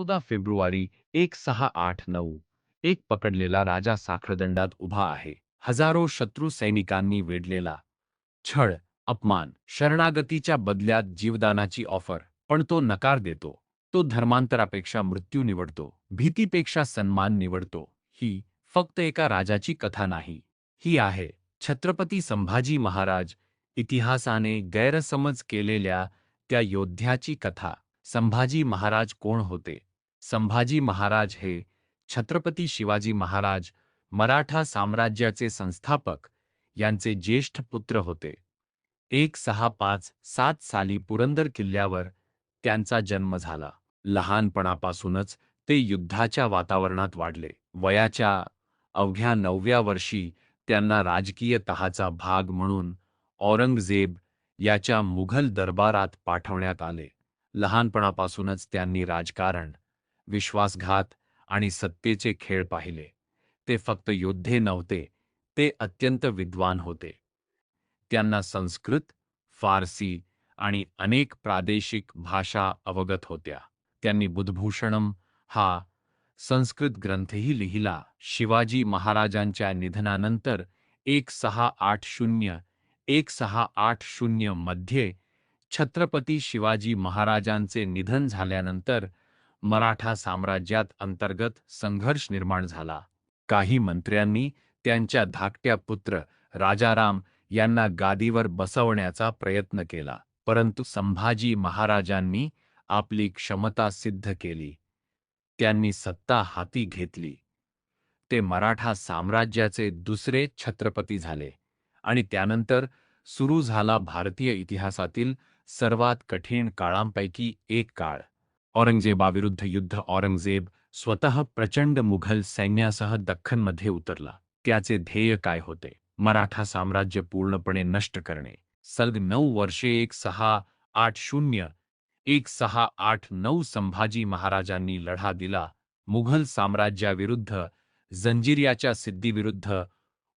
14 February 1689 एक पकडलेला राजा साखरदंडात उभा आहे. हजारो शत्रू सैनिकांनी वेढलेला छळ, अपमान, शरणागतीच्या बदल्यात जीवदानाची ऑफर, पण तो नकार देतो. तो धर्मांतरापेक्षा मृत्यू निवडतो, भीतीपेक्षा सन्मान निवडतो. ही फक्त एका राजाची कथा नाही, ही आहे छत्रपती संभाजी महाराज, इतिहासाने गैरसमज केलेल्या त्या योद्ध्याची कथा. संभाजी महाराज कोण होते? संभाजी महाराज हे छत्रपती शिवाजी महाराज, मराठा साम्राज्याचे संस्थापक, यांचे ज्येष्ठ पुत्र होते. 1657 साली पुरंदर किल्ल्यावर त्यांचा जन्म झाला. लहानपणापासूनच ते युद्धाच्या वातावरणात वाढले. वयाच्या अवघ्या 9व्या वर्षी त्यांना राजकीय तहाचा भाग म्हणून औरंगजेब याच्या मुघल दरबारात पाठवण्यात आले. लहानपणापासूनच त्यांनी राजकारण, विश्वासघात आणि सत्तेचे खेळ पाहिले. ते फक्त योद्धे नव्हते, ते अत्यंत विद्वान होते. त्यांना संस्कृत, फारसी आणि अनेक प्रादेशिक भाषा अवगत होत्या. त्यांनी बुधभूषणम हा संस्कृत ग्रंथही लिहिला. शिवाजी महाराजांच्या निधनानंतर 1680 मध्ये छत्रपती शिवाजी महाराजांचे निधन झाल्यानंतर मराठा साम्राज्यात अंतर्गत संघर्ष निर्माण झाला. काही मंत्र्यांनी त्यांच्या धाकट्या पुत्र राजाराम यांना गादीवर बसवण्याचा प्रयत्न केला, परंतु संभाजी महाराजांनी आपली क्षमता सिद्ध केली. त्यांनी सत्ता हाती घेतली. ते मराठा साम्राज्याचे दुसरे छत्रपती झाले आणि त्यानंतर सुरू झाला भारतीय इतिहासातील सर्वात कठीण काळांपैकी एक काळ. औरंगजेबाविरुद्ध युद्ध. औरंगजेब स्वतः प्रचंड मुघल सैन्यासह दख्खनमध्ये उतरला. त्याचे ध्येय काय होते? मराठा साम्राज्य पूर्णपणे नष्ट करणे. सलग 9 वर्षे 1680-1689 संभाजी महाराजांनी लढा दिला. मुघल साम्राज्याविरुद्ध, जंजिऱ्याच्या सिद्धीविरुद्ध,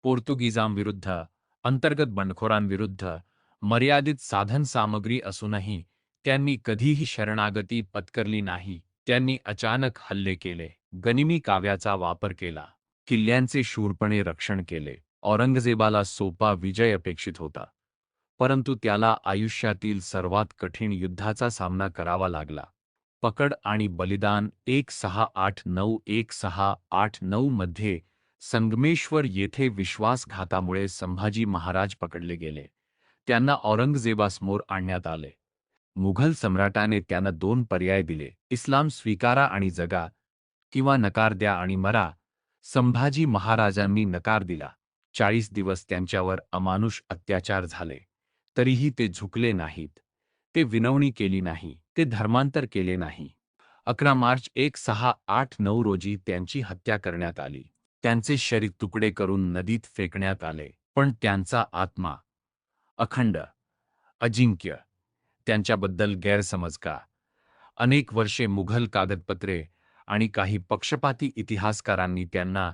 पोर्तुगीजांविरुद्ध, अंतर्गत बंडखोरांविरुद्ध. मर्यादित साधनसामग्री असूनही त्यांनी कधीही शरणागती पत्करली नाही. त्यांनी अचानक हल्ले केले, गनिमी काव्याचा वापर केला, किल्ल्यांचे शूरपणे रक्षण केले. औरंगजेबाला सोपा विजय अपेक्षित होता, परंतु त्याला आयुष्यातील सर्वात कठीण युद्धाचा सामना करावा लागला. पकड आणि बलिदान. 1689 मध्ये संगमेश्वर येथे विश्वासघातामुळे संभाजी महाराज पकडले गेले. त्यांना औरंगजेबासमोर आणण्यात आले. मुघल सम्राटाने त्यांना 2 पर्याय दिले: इस्लाम स्वीकारा आणि जगा, किंवा नकार द्या आणि मरा. संभाजी महाराजांनी नकार दिला. 40 दिवस त्यांच्यावर अमानुष अत्याचार झाले, तरीही ते झुकले नाहीत. ते विनवणी केली नाही, ते धर्मांतर केले नाही. 11 मार्च 1689 रोजी त्यांची हत्या करण्यात आली. त्यांचे शरीर तुकडे करून नदीत फेकण्यात आले, पण त्यांचा आत्मा अखंड, अजिंक्य. त्यांच्याबद्दल गैरसमज का? अनेक वर्षे मुघल कागदपत्रे आणि काही पक्षपाती इतिहासकारांनी त्यांना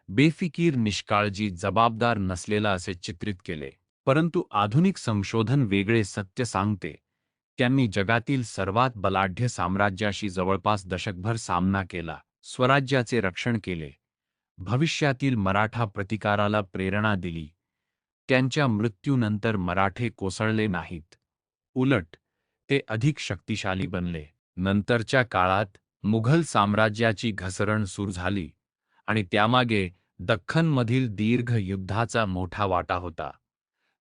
बेफिकीर, निष्काळजी, जबाबदार नसलेला असे चित्रित केले. परंतु आधुनिक संशोधन वेगळे सत्य सांगते. त्यांनी जगातील सर्वात बलाढ्य साम्राज्याशी जवळपास दशकभर सामना केला, स्वराज्याचे रक्षण केले, भविष्यातील मराठा प्रतिकाराला प्रेरणा दिली. त्यांच्या मृत्यूनंतर मराठे कोसळले नाहीत, उलट ते अधिक शक्तिशाली बनले. नंतरच्या काळात मुघल साम्राज्याची घसरण सुरू झाली आणि त्यामागे दख्खनमधील दीर्घ युद्धाचा मोठा वाटा होता.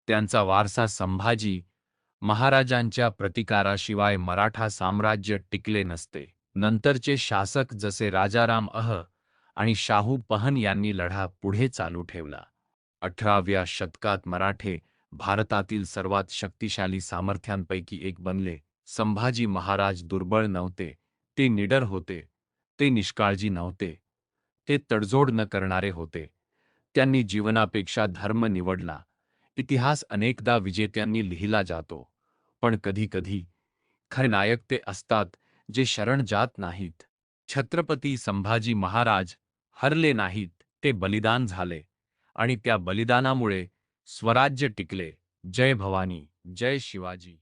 त्यांचा वारसा संभाजी महाराजांच्या प्रतिकाराशिवाय मराठा साम्राज्य टिकले नसते. नंतरचे शासक जसे राजाराम आणि शाहू पहन यांनी लढा पुढे चालू ठेवला. 18व्या शतकात मराठे भारतातील सर्वात शक्तिशाली सामर्थ्यांपैकी एक बनले. संभाजी महाराज दुर्बळ नव्हते, ते निडर होते. ते निष्काळजी नव्हते, ते तडजोड न करणारे होते. त्यांनी जीवनापेक्षा धर्म निवडला. इतिहास अनेकदा विजेत्यांनी लिहिला जातो, पण कधी-कधी खरे नायक ते असतात जे शरण जात नाहीत. छत्रपती संभाजी महाराज हरले नाहीत, ते बलिदान झाले आणि त्या बलिदानामुळे स्वराज्य टिकले. जय भवानी, जय शिवाजी.